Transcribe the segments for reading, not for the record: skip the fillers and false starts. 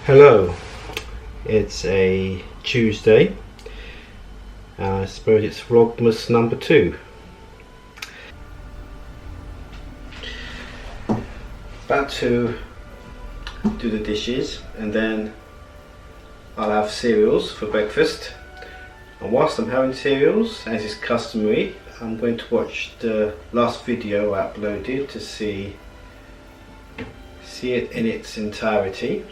Hello, it's a Tuesday. I suppose it's Vlogmas number 2. About to do the dishes and then I'll have cereals for breakfast. And whilst I'm having cereals, as is customary, I'm going to watch the last video I uploaded to see it in its entirety.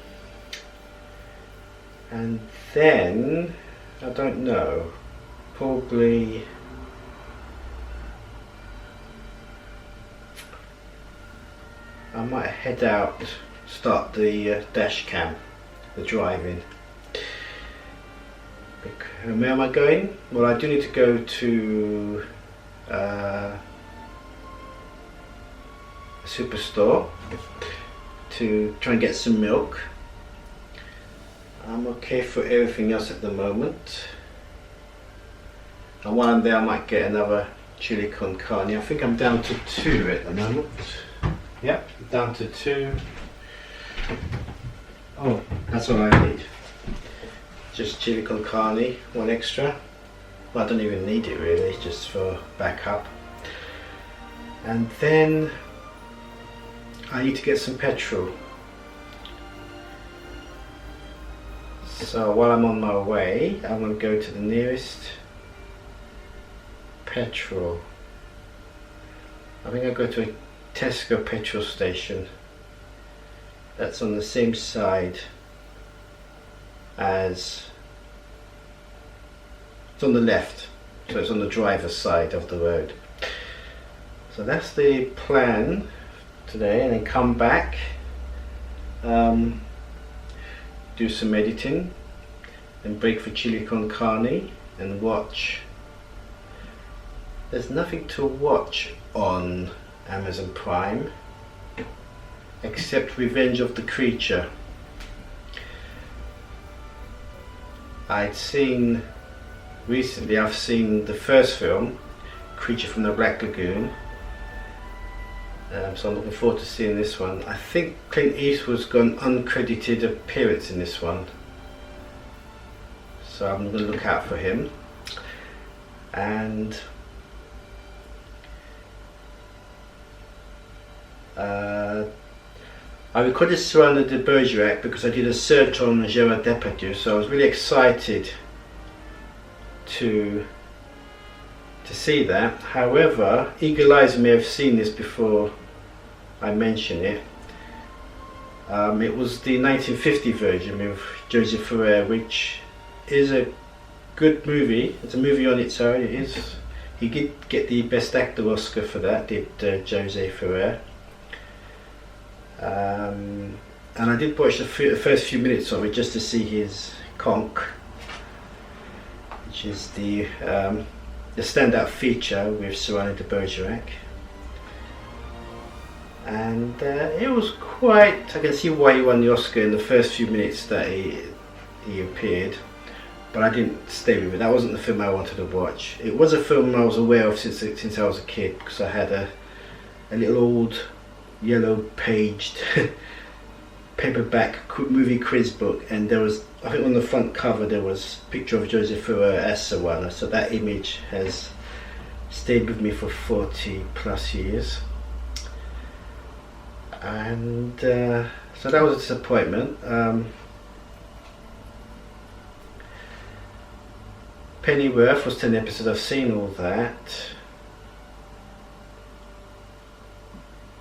And then, I don't know, probably I might head out, start the dash cam, the driving. And where am I going? Well, I do need to go to a superstore to try and get some milk. I'm okay for everything else at the moment. And while I'm there I might get another chili con carne. I think I'm down to 2 at the moment. Yep, down to 2. Oh, that's all I need. Just chili con carne, 1 extra. Well, I don't even need it really, just for backup. And then I need to get some petrol. So while I'm on my way, I'm going to go to the nearest petrol. I think I'll go to a Tesco petrol station that's on the same side as, it's on the left, so it's on the driver's side of the road. So that's the plan today, and then come back, do some editing and break for chili con carne and watch. There's nothing to watch on Amazon Prime except Revenge of the Creature. I've seen the first film, Creature from the Black Lagoon, so I'm looking forward to seeing this one. I think Clint Eastwood's got an uncredited appearance in this one, so I'm going to look out for him. And I recorded Cyrano de Bergerac because I did a search on Gerard Depardieu, so I was really excited to see that. However, eagle eyes may have seen this before I mention it. It was the 1950 version with Joseph Ferrer, which is a good movie. It's a movie on its own. It is. He did get the Best Actor Oscar for that, did Jose Ferrer. And I did watch the first few minutes of it just to see his conch, which is the standout feature with Cyrano de Bergerac. And it was quite, I can see why he won the Oscar in the first few minutes that he appeared, but I didn't stay with it. That wasn't the film I wanted to watch. It was a film I was aware of since I was a kid, because I had a little old yellow paged paperback movie quiz book, and there was, I think on the front cover there was a picture of Joseph Ferrer as Cyrano, so that image has stayed with me for 40 plus years. And so that was a disappointment. Pennyworth was 10 episodes, I've seen all that.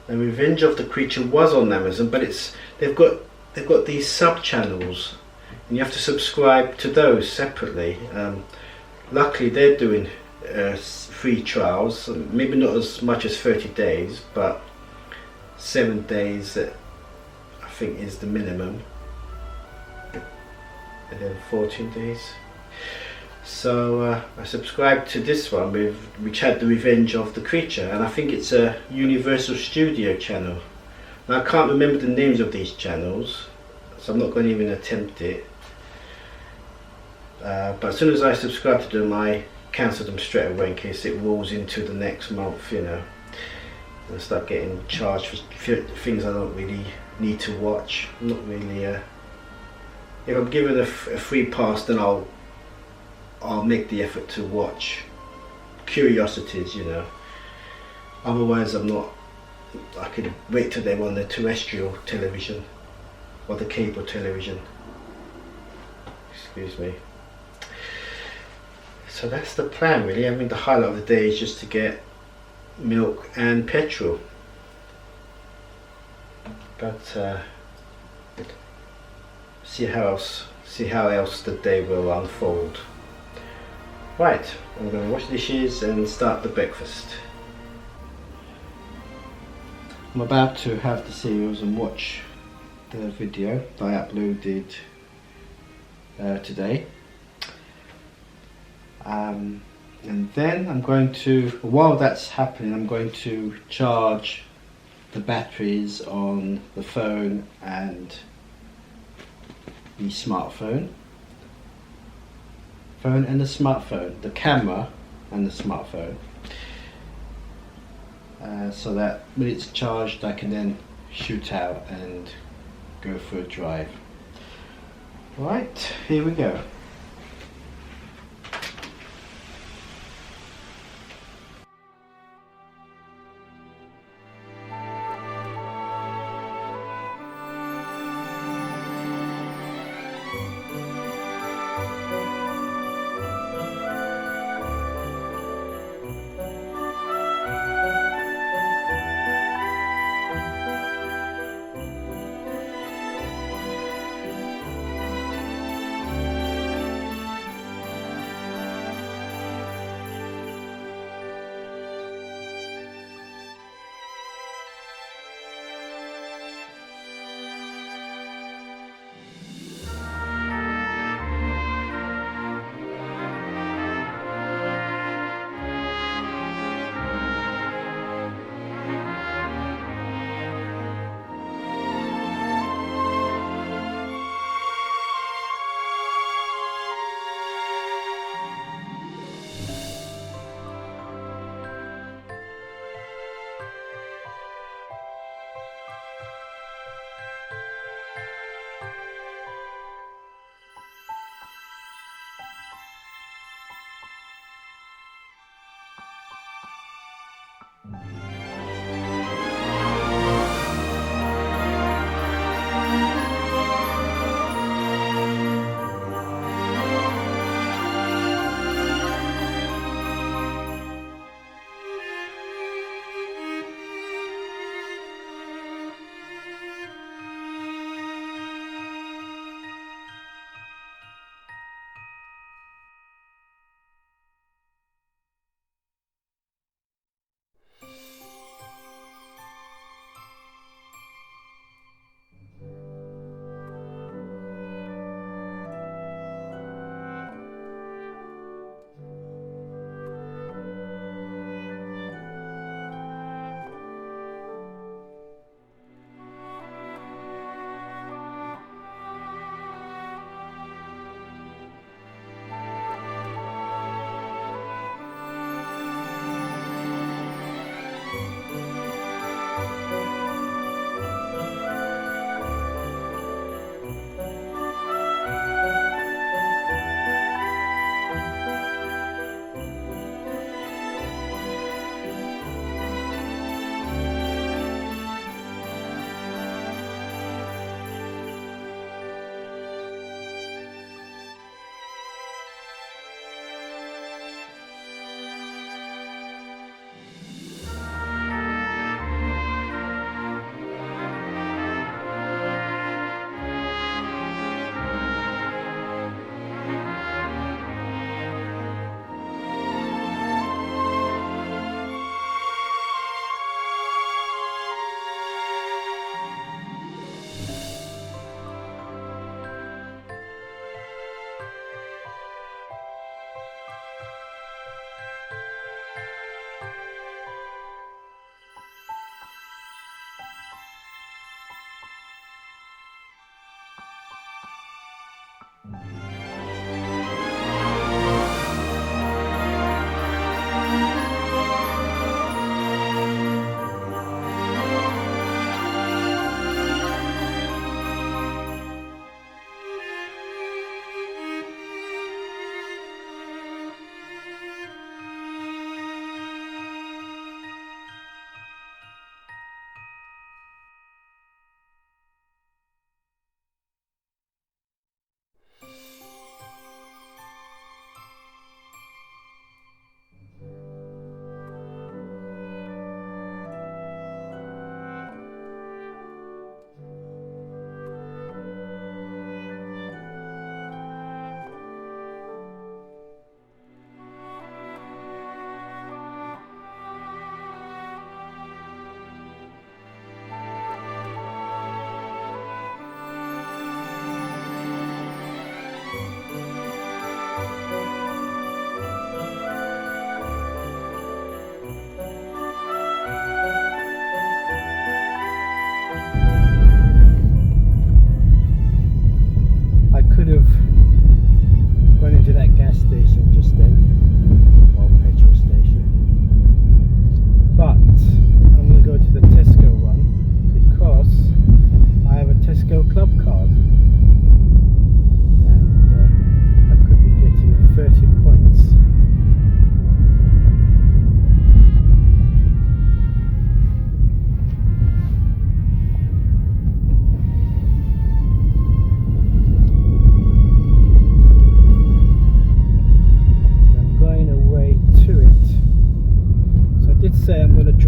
And Revenge of the Creature was on Amazon, but they've got these sub channels, and you have to subscribe to those separately. Luckily they're doing free trials, maybe not as much as 30 days, but 7 days I think is the minimum, and then 14 days. So I subscribed to this one which had the Revenge of the Creature, and I think it's a Universal Studio channel. Now I can't remember the names of these channels, so I'm not going to even attempt it. But as soon as I subscribe to them, I cancel them straight away in case it rolls into the next month, you know. And start getting charged for things I don't really need to watch. I'm not really if I'm given a free pass, then I'll make the effort to watch curiosities, you know. Otherwise I'm not. I could wait till they're on the terrestrial television or the cable television. Excuse me. So that's the plan really. I mean, the highlight of the day is just to get milk and petrol. But see how else the day will unfold. Right, I'm going to wash dishes and start the breakfast. I'm about to have the cereals and watch the video that I uploaded today. And then I'm going to, while that's happening, I'm going to charge the batteries on the phone and the smartphone. The camera and the smartphone. So that when it's charged I can then shoot out and go for a drive. Right, here we go.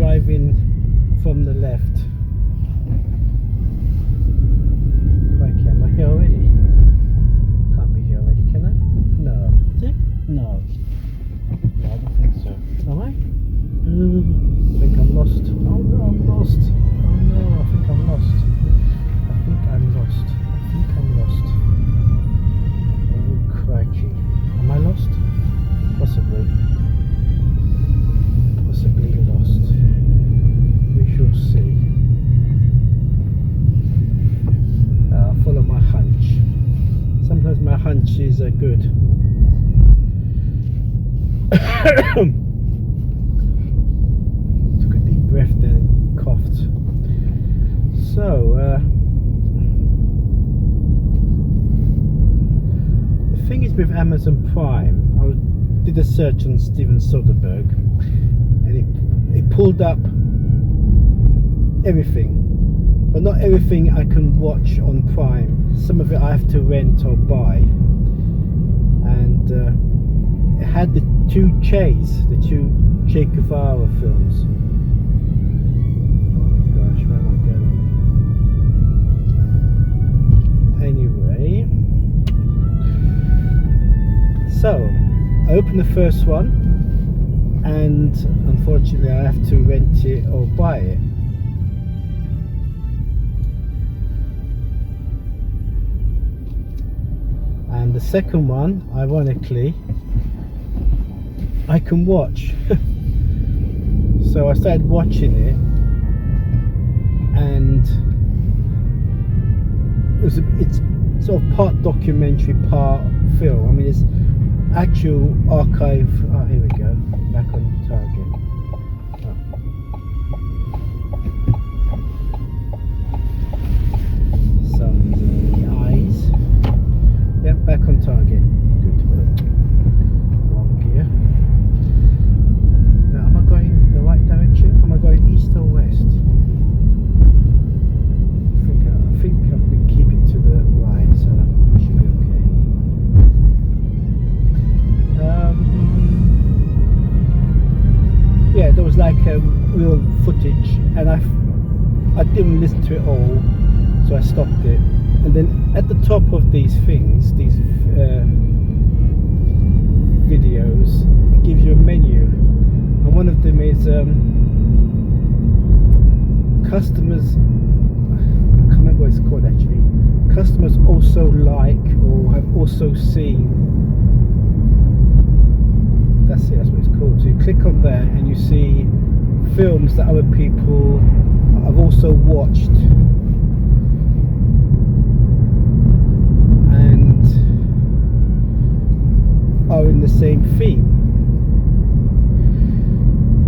driving from the left. Crikey, am I here already? Can't be here already, can I? No. Is it? No. No, I don't think so. Am I? I think I'm lost. Oh no, I'm lost. Oh no, I think I'm lost. I think I'm lost. I think I'm lost. Oh crikey. Am I lost? Possibly. Possibly lost. We shall see. Follow my hunch. Sometimes my hunches are good. Took a deep breath then and coughed. So, the thing is with Amazon Prime, I did a search on Steven Soderbergh and it pulled up everything, but not everything I can watch on Prime. Some of it I have to rent or buy, and it had the two Che Guevara films. Oh gosh, where am I going? Anyway, so I opened the first one, and unfortunately I have to rent it or buy it. And the second one, ironically, I can watch. So I started watching it, and it's sort of part documentary, part film. I mean, it's actual archive. Oh, here we go. Back on target. Oh. Sun's in the eyes. Yep, back on target. Good. Wrong gear. Now, am I going the right direction? Am I going east or west? I think I've been keeping to the right, so I should be okay. Yeah, there was like real footage, and I didn't listen to it all, so I stopped it. And then at the top of these things, these videos, it gives you a menu, and one of them is customers. I can't remember what it's called actually. Customers also like or have also seen. That's it. That's what it's called. So you click on there and you see films that other people have also watched. Are in the same theme.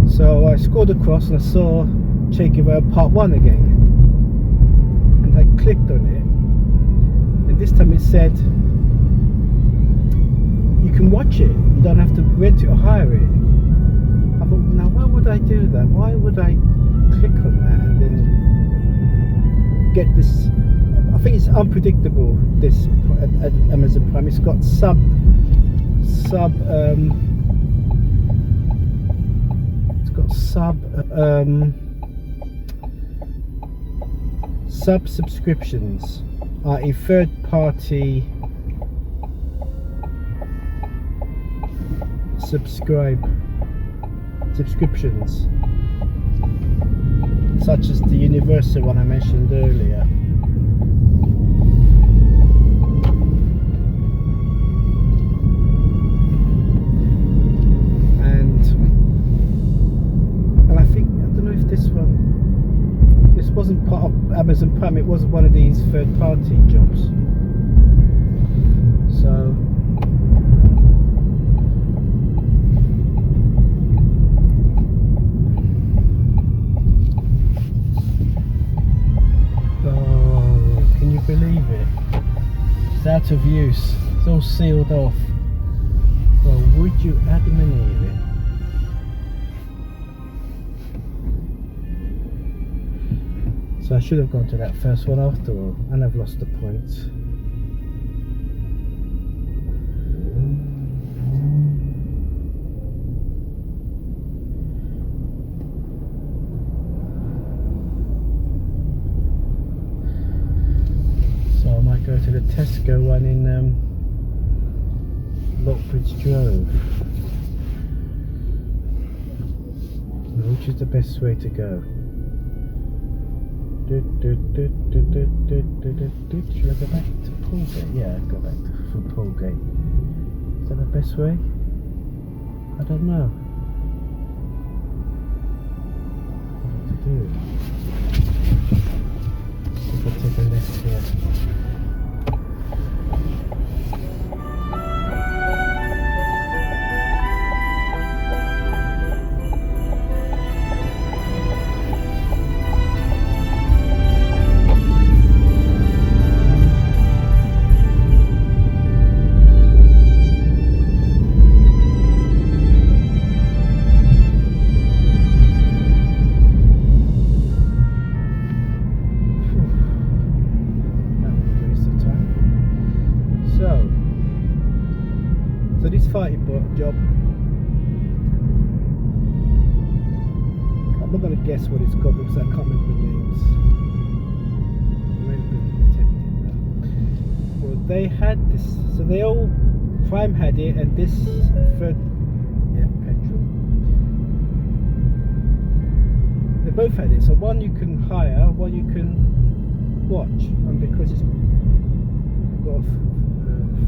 So I scrolled across and I saw Che Guevara Part 1 again, and I clicked on it, and this time it said you can watch it, you don't have to rent it or hire it. I thought, now why would I do that? Why would I click on that and then get this? I think it's unpredictable, this at Amazon Prime. It's got sub subscriptions are a third party subscriptions, such as the Universal one I mentioned earlier. This wasn't part of Amazon Prime, it was one of these third-party jobs. So oh, can you believe it? It's out of use. It's all sealed off. Well, would you Adam and Eve it? So I should have gone to that first one after all, and I've lost the points. go to the Tesco one in Lockbridge Grove. Which is the best way to go? Should I go back to Poolgate? Yeah, go back to Poolgate. Is that the best way? I don't know. What to do? I think I'll take a left here. So this fighting job, I'm not going to guess what it's called because I can't remember the names. Well, they had this, so they all, Prime had it, and this third, yeah, petrol. They both had it, so one you can hire, one you can watch, and because it's got a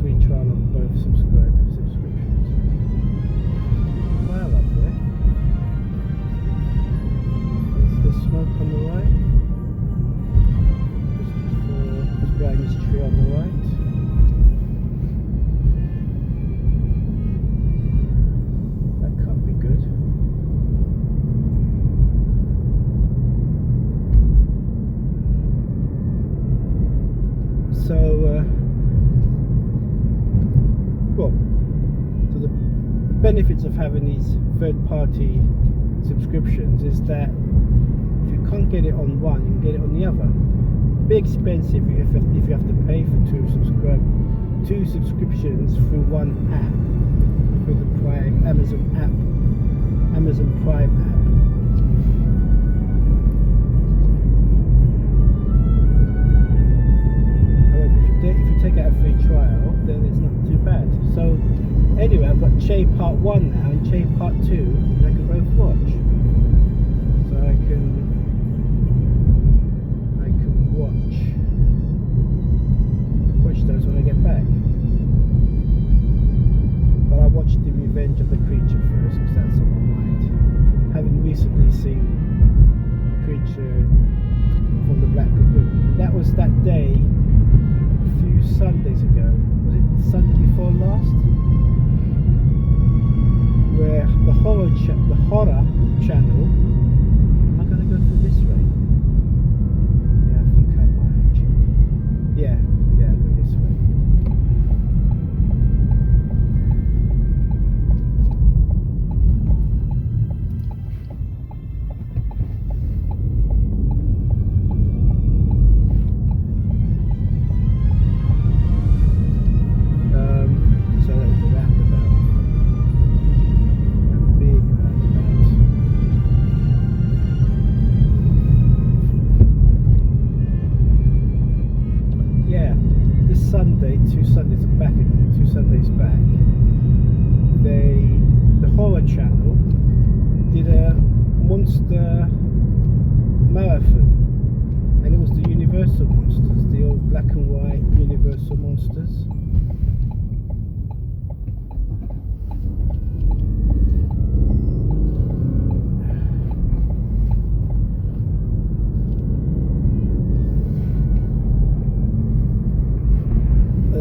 free trial on both subscriptions. Well up there. There's the smoke on the right. Just behind this tree on the right. That can't be good. So the benefits of having these third-party subscriptions is that if you can't get it on one, you can get it on the other. Be expensive if you have to pay for two subscriptions through one app, through the Amazon Prime app. If you take out a free trial, then it's not too bad. So anyway, I've got Che Part 1 now and Che Part 2, which I can both watch. So I can watch those when I get back. But I watched The Revenge of the Creature first, because that's on my mind. Having recently seen Creature from the Black Lagoon. That was that day Sundays ago, was it Sunday before last, where the horror channel, am I going to go through this way? Yeah, I think I might actually, yeah, I'll go this way. Sundays back, the horror channel did a monster marathon, and it was the Universal monsters, the old black and white Universal monsters.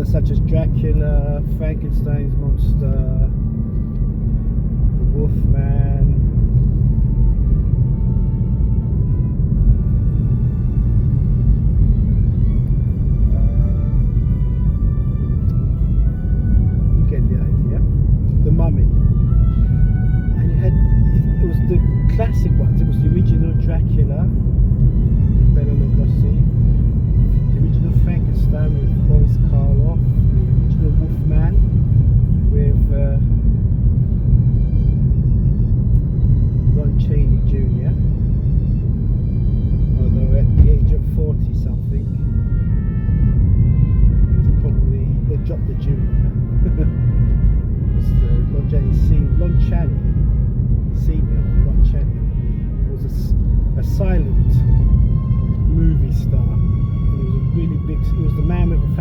Such as Dracula, Frankenstein's monster, the Wolfman. You get the idea. The Mummy. And it was the classic ones. It was the original Dracula, Bela Lugosi, the original Frankenstein with Boris Karloff, the original Wolfman with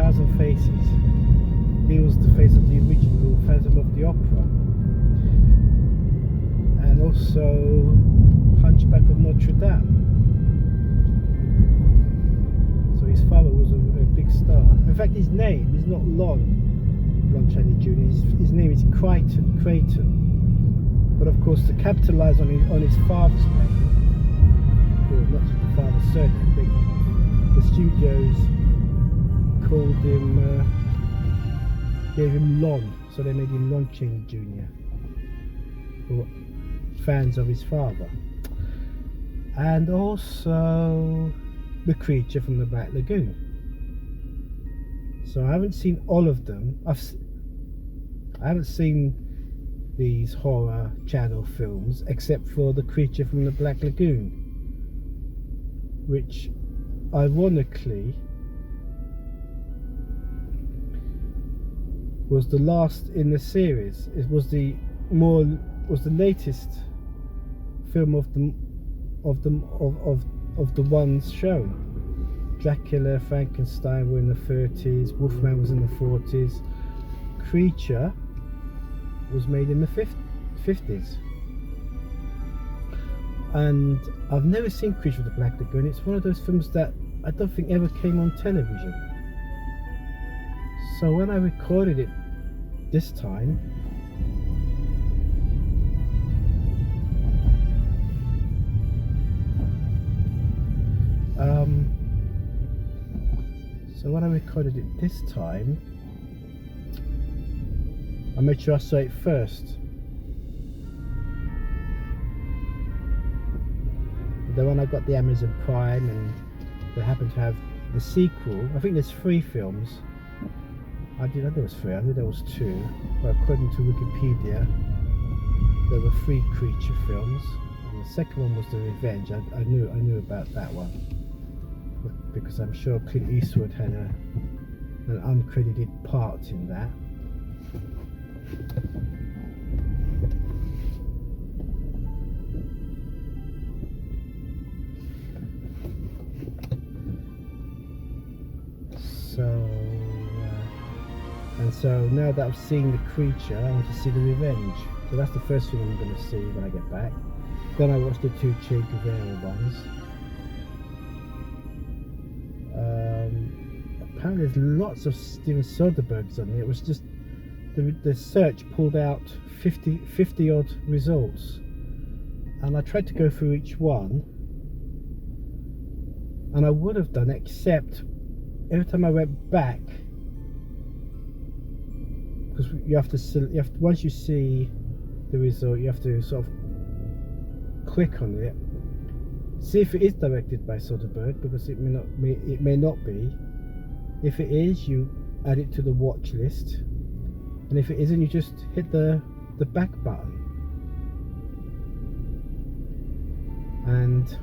Thousand Faces. He was the face of the original Phantom of the Opera, and also Hunchback of Notre Dame. So his father was a big star. In fact, his name is not Lon Chaney Jr. His name is Creighton. But of course, to capitalise on his father's name, or not just the father's surname, the studios called him, gave him Lon, so they made him Lon Chaney Jr. for fans of his father. And also the creature from the Black Lagoon. So I haven't seen all of them. I haven't seen these horror channel films except for the creature from the Black Lagoon, which ironically was the last in the series. It was the latest film of the ones shown. Dracula, Frankenstein were in the 30s, Wolfman was in the 40s, Creature was made in the 50s. And I've never seen Creature of the Black Lagoon. It's one of those films that I don't think ever came on television. So when I recorded it this time, I made sure I saw it first. Then when I got the Amazon Prime and they happened to have the sequel, I think there's 3 films. I think there was 3, I knew there was 2, but according to Wikipedia there were 3 Creature films, and the second one was The Revenge. I knew about that one because I'm sure Clint Eastwood had an uncredited part in that. So now that I've seen the Creature, I want to see The Revenge. So that's the first thing I'm going to see when I get back. Then I watched the 2 Che Guevara ones. Apparently there's lots of Steven Soderberghs on it. It was just the search pulled out 50 odd results, and I tried to go through each one, and I would have done, except every time I went back, because you have to once you see the result, you have to sort of click on it, see if it is directed by Soderbergh, because it may not be. If it is, you add it to the watch list, and if it isn't, you just hit the back button. And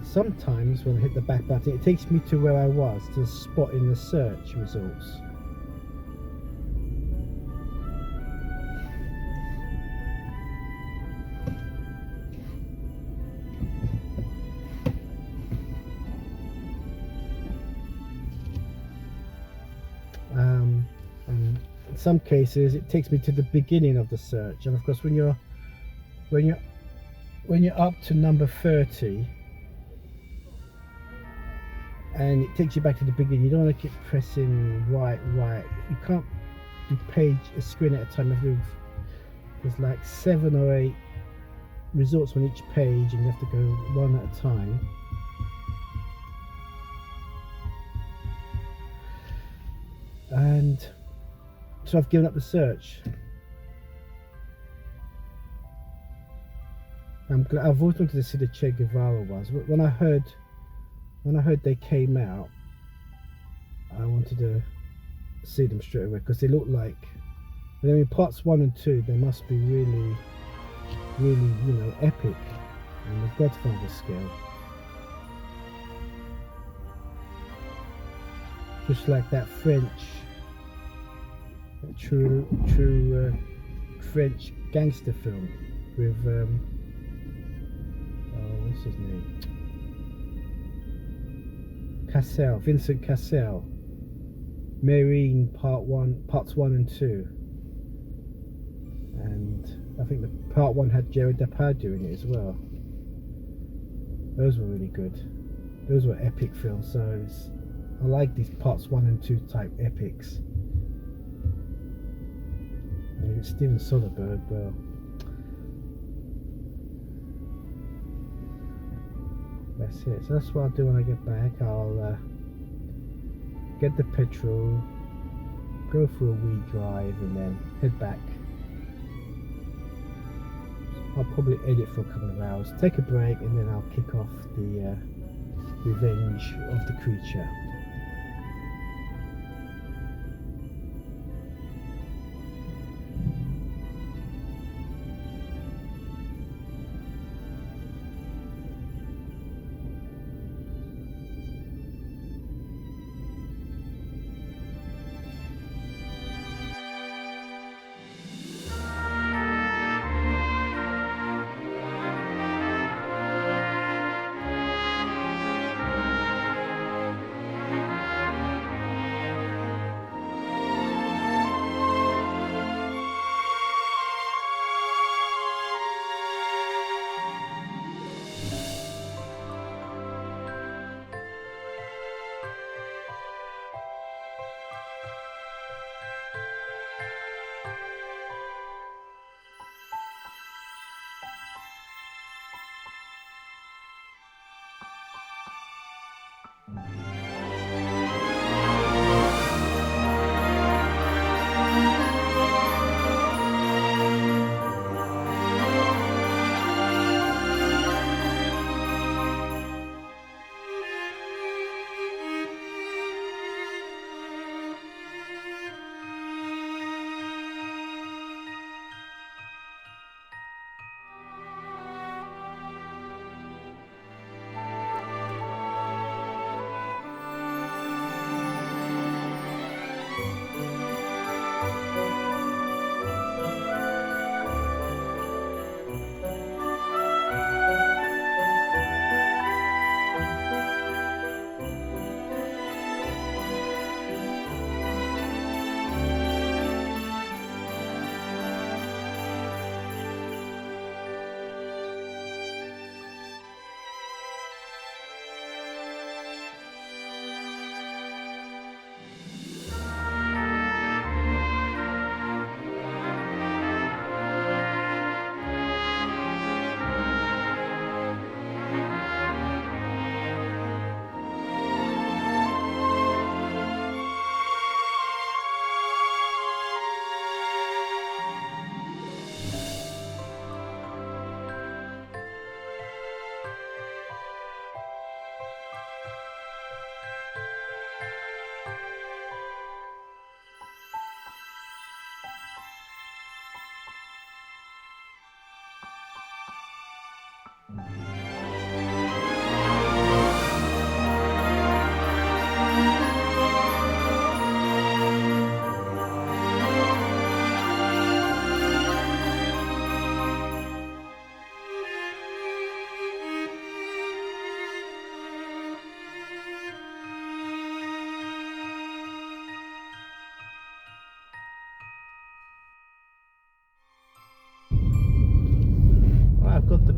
sometimes when I hit the back button, it takes me to where I was, to the spot in the search results. And in some cases it takes me to the beginning of the search, and of course when you're up to number 30 and it takes you back to the beginning, you don't want to keep pressing right. You can't do a screen at a time. There's like 7 or 8 results on each page, and you have to go one at a time. And so I've given up the search. I've always wanted to see the Che Guevara ones. When I heard they came out, I wanted to see them straight away, because they look like, I mean, parts 1 and 2, they must be really, epic on the Godfather scale. Just like that true French gangster film with what's his name? Vincent Cassel, Marine Parts 1 and 2, and I think the part 1 had Jared Depardieu in it as well. Those were really good. Those were epic films. So I like these parts 1 and 2 type epics. And it's Steven Soderbergh, well, that's it. So that's what I'll do when I get back. I'll get the petrol, go for a wee drive, and then head back. I'll probably edit for a couple of hours, take a break, and then I'll kick off the Revenge of the Creature.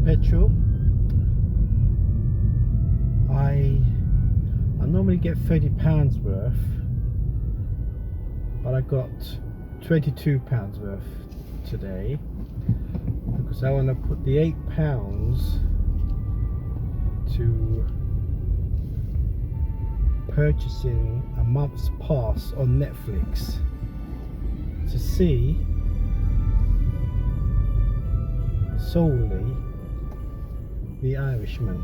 Petrol. I normally get £30 worth, but I got £22 worth today because I want to put the £8 to purchasing a month's pass on Netflix to see solely The Irishman.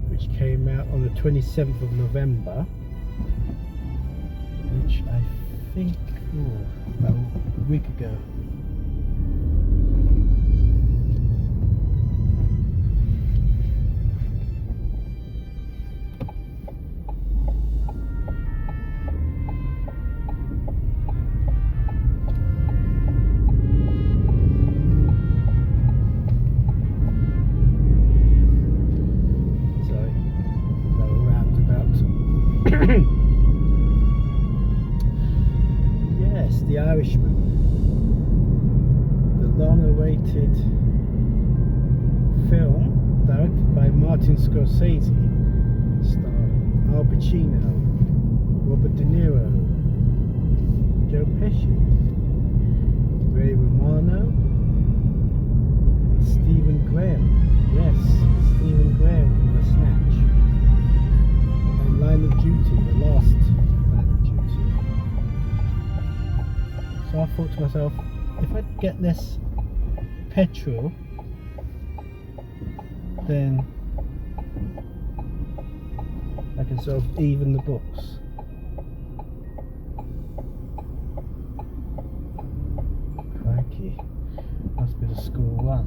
Which came out on the 27th of November, which I think about a week ago. Martin Scorsese, starring Al Pacino, Robert De Niro, Joe Pesci, Ray Romano, and Stephen Graham. Yes, Stephen Graham from The Snatch. And Line of Duty, the last Line of Duty. So I thought to myself, if I get this petrol, then I can sort of even the books. Crikey, must be the school run.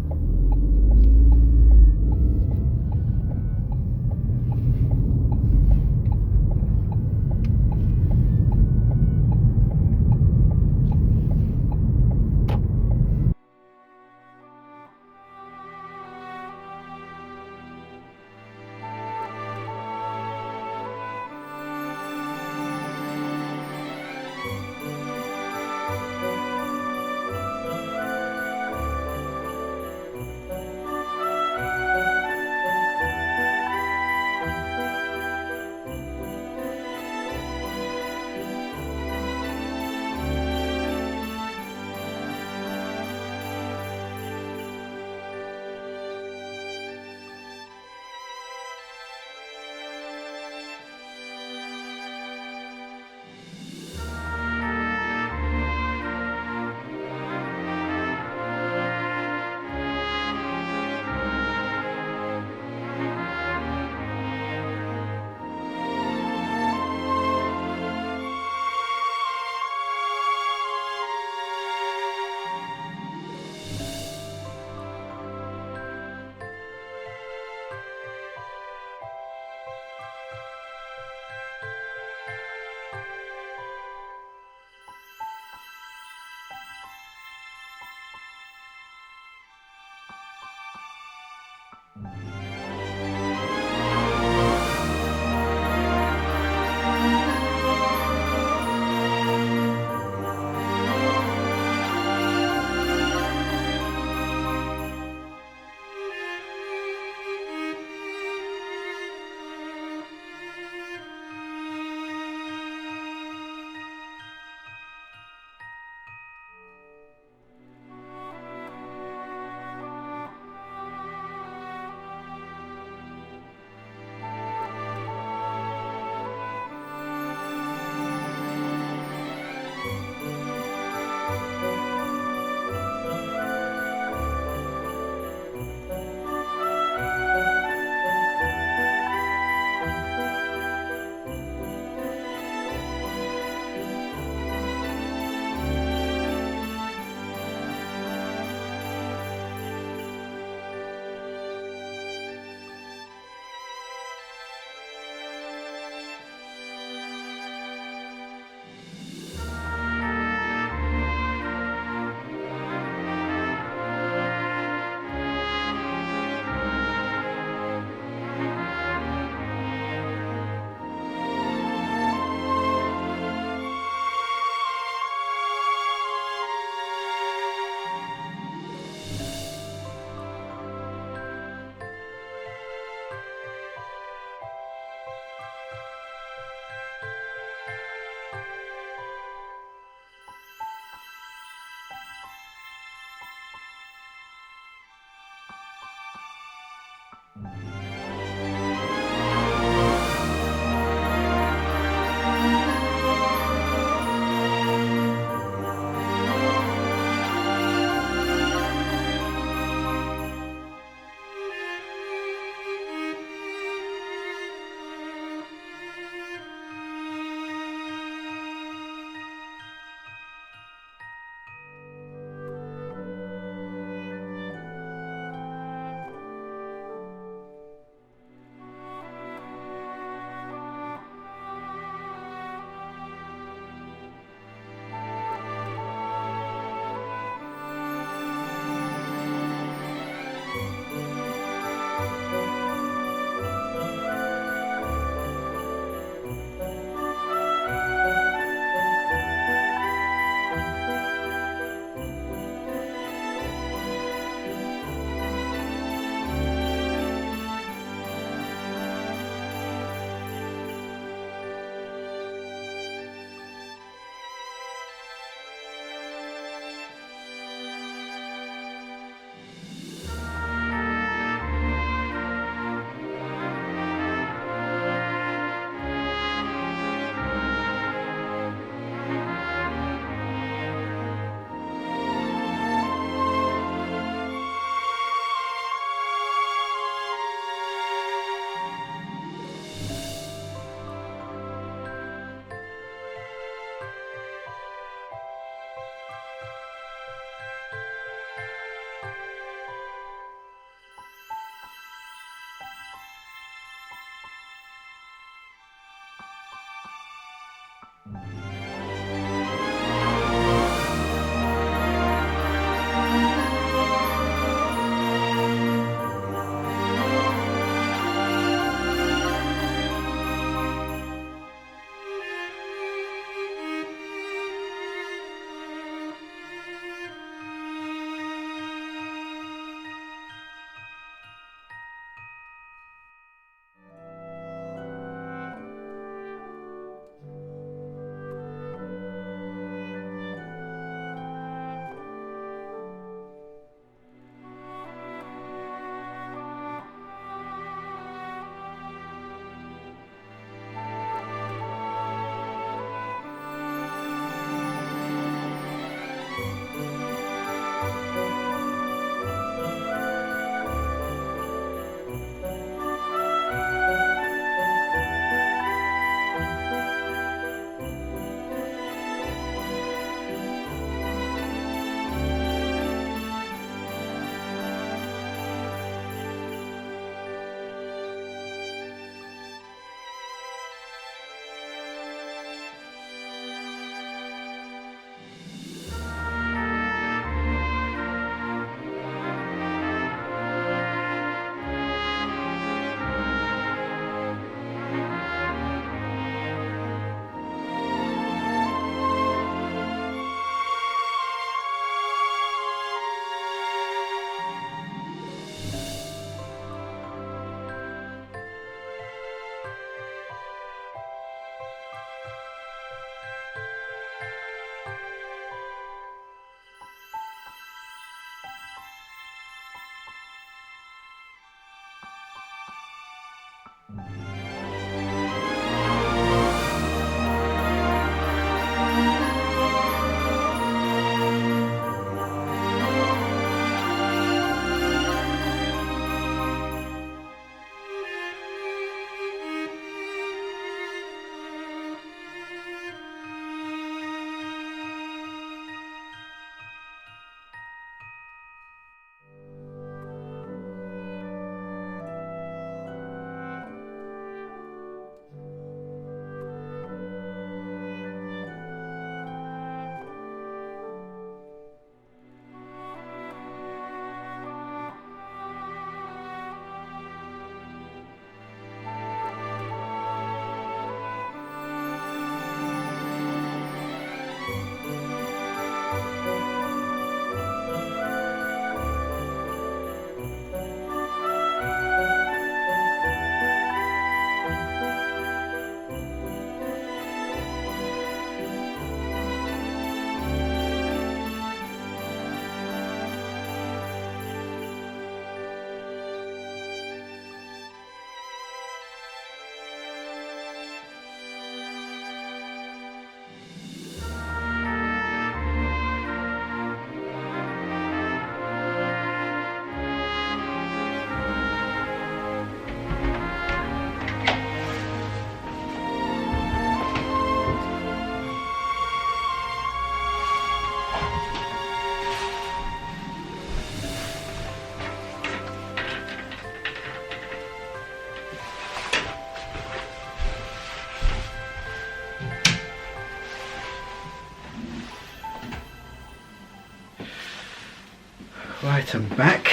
Right, I'm back,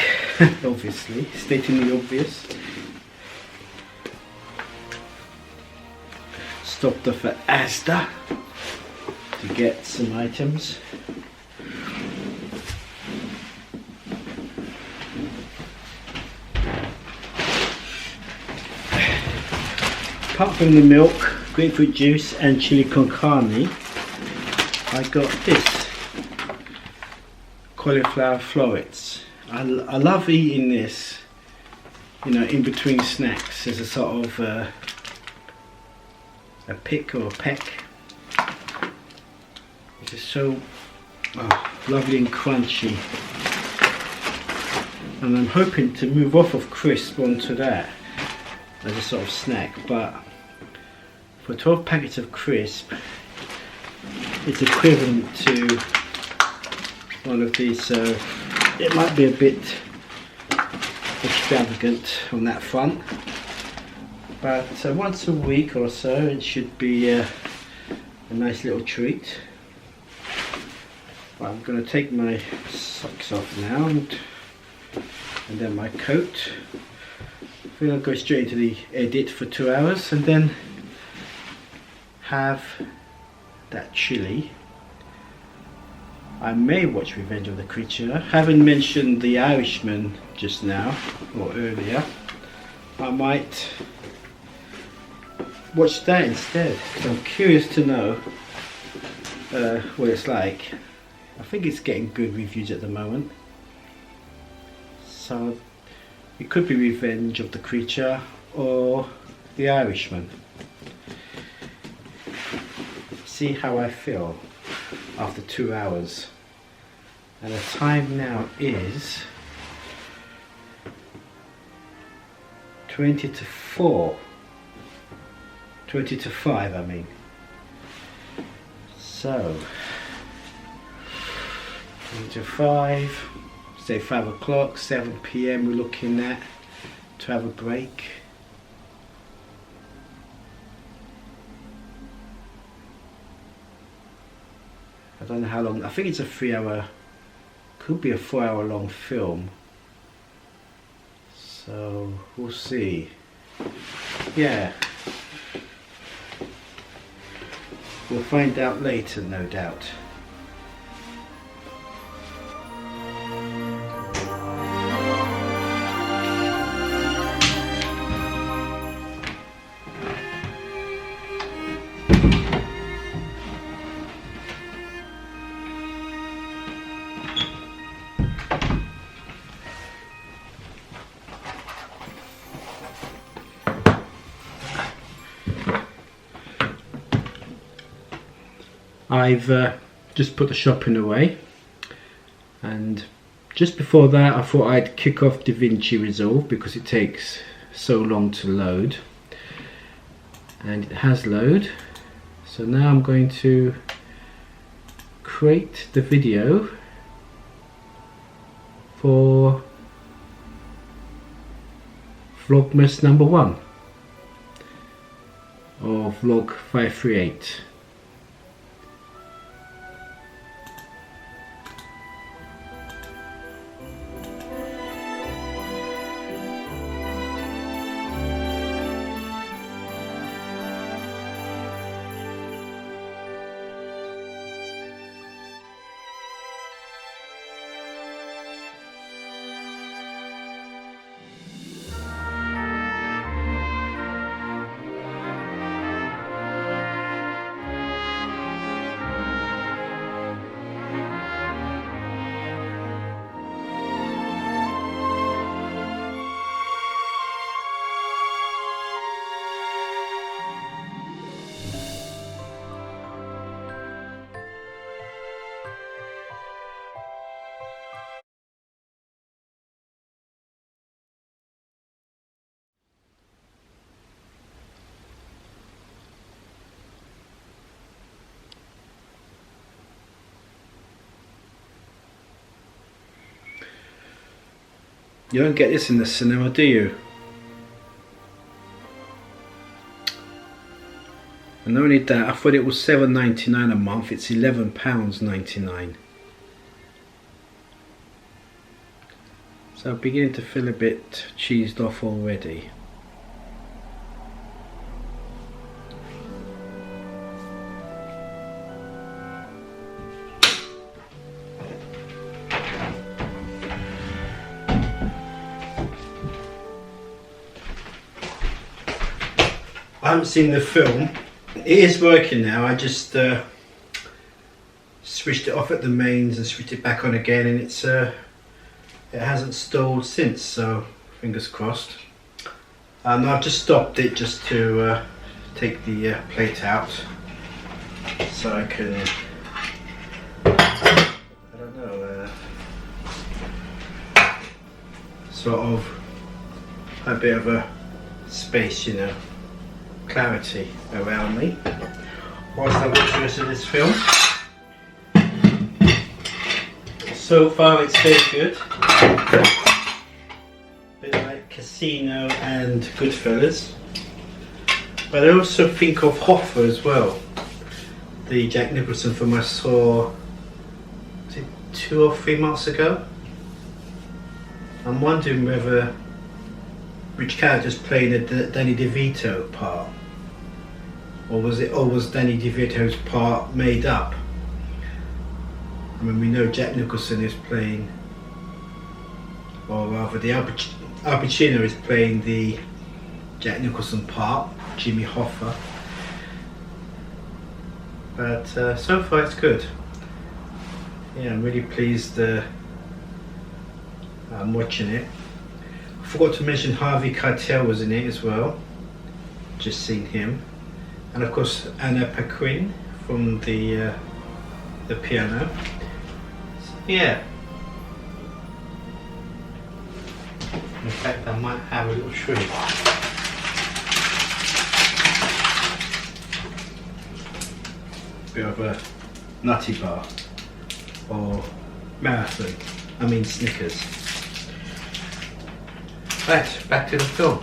obviously, stating the obvious. Stopped off at Asda to get some items. Apart from the milk, grapefruit juice and chili con carne, I got this. Cauliflower florets. I love eating this, you know, in between snacks as a sort of a pick or a peck. It's just so lovely and crunchy, and I'm hoping to move off of crisp onto that as a sort of snack, but for 12 packets of crisp it's equivalent to one of these, so it might be a bit extravagant on that front, but once a week or so it should be a nice little treat. But I'm going to take my socks off now and then my coat. I think I'll go straight into the edit for 2 hours and then have that chili. I may watch Revenge of the Creature. Having mentioned The Irishman just now, or earlier, I might watch that instead. I'm curious to know what it's like. I think it's getting good reviews at the moment. So it could be Revenge of the Creature or The Irishman. See how I feel after 2 hours. And the time now is 20 to 4. 20 to 5 I mean. So 20 to 5, say 5 o'clock, 7 PM we're looking at to have a break. I don't know how long, I think it's a 3 hour, could be a 4 hour long film. So we'll see. Yeah. We'll find out later, no doubt. I've just put the shopping away, and just before that I thought I'd kick off DaVinci Resolve because it takes so long to load, and it has loaded. So now I'm going to create the video for Vlogmas number 1 or Vlog 538. You don't get this in the cinema, do you? And not only that, I thought it was £7.99 a month, it's £11.99. So I'm beginning to feel a bit cheesed off already. I haven't seen the film. It is working now. I just switched it off at the mains and switched it back on again, and it hasn't stalled since, so fingers crossed. And I've just stopped it just to take the plate out so I can, I don't know, sort of a bit of a space, you know, clarity around me whilst I watch the rest of this film. So far it's very good. Bit like Casino and Goodfellas. But I also think of Hoffa as well. The Jack Nicholson film I saw, was it 2 or 3 months ago? I'm wondering whether which character's playing the Danny DeVito part, or was Danny DeVito's part made up? I mean, we know Jack Nicholson is playing, or rather the Al Pacino is playing the Jack Nicholson part, Jimmy Hoffa. But so far it's good. Yeah, I'm really pleased I'm watching it. I forgot to mention Harvey Keitel was in it as well. Just seen him. And of course Anna Paquin from the piano. So, yeah. In fact, I might have a little treat. Bit of a nutty bar or marathon. I mean Snickers. Right, back to the film.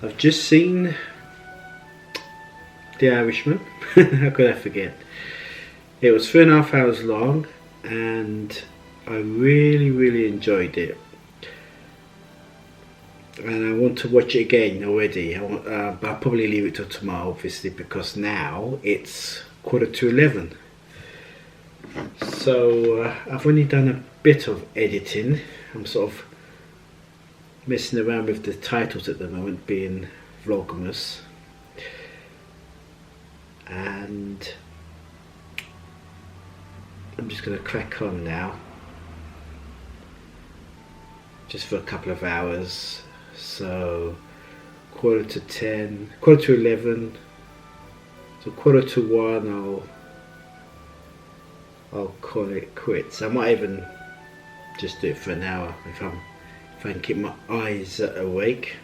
I've just seen The Irishman. How could I forget? It was 3.5 hours long and I really enjoyed it. and I want to watch it again already. But I'll probably leave it till tomorrow, obviously, because now it's 11:15. So I've only done a bit of editing. I'm sort of messing around with the titles at the moment, being Vlogmas, and I'm just going to crack on now, just for a couple of hours. So 10:15, 11:15, so 1:45 I'll call it quits. I might even just do it for an hour if I can keep my eyes awake.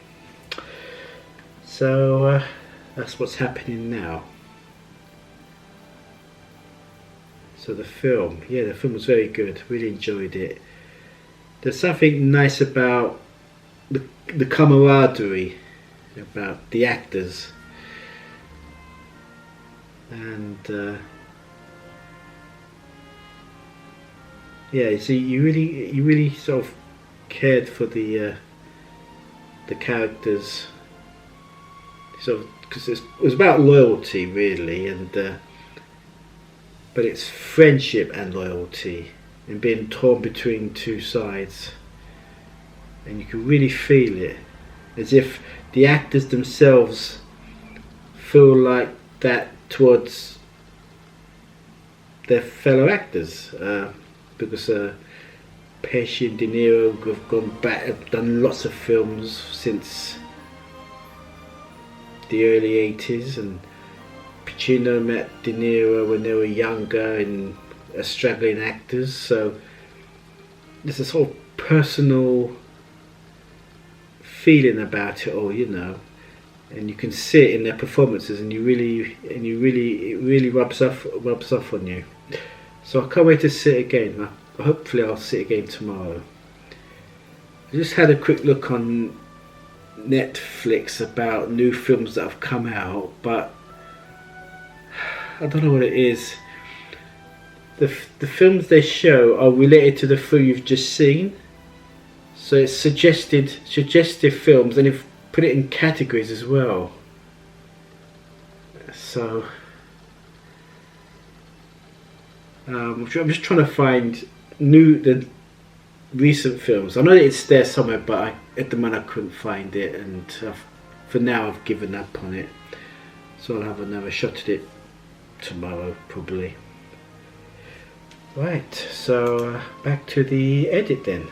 So that's what's happening now. So the film was very good. Really enjoyed it. There's something nice about the camaraderie about the actors, and yeah, so you really sort of cared for the characters, sort of, because it was about loyalty really, and but it's friendship and loyalty, and being torn between two sides, and you can really feel it, as if the actors themselves feel like that towards their fellow actors. Because Pesci and De Niro have gone back, have done lots of films since the early 80s, and Pacino met De Niro when they were younger and struggling actors, so there's a sort of personal feeling about it all, you know, and you can see it in their performances, and it really rubs off on you. So I can't wait to see it again. Hopefully I'll see it again tomorrow. I just had a quick look on Netflix about new films that have come out, but I don't know what it is. The films they show are related to the film you've just seen, so it's suggestive films, and they've put it in categories as well. So I'm just trying to find the recent films. I know that it's there somewhere, but at the moment I couldn't find it, and for now I've given up on it. So I'll have another shot at it tomorrow probably. Right, so back to the edit then.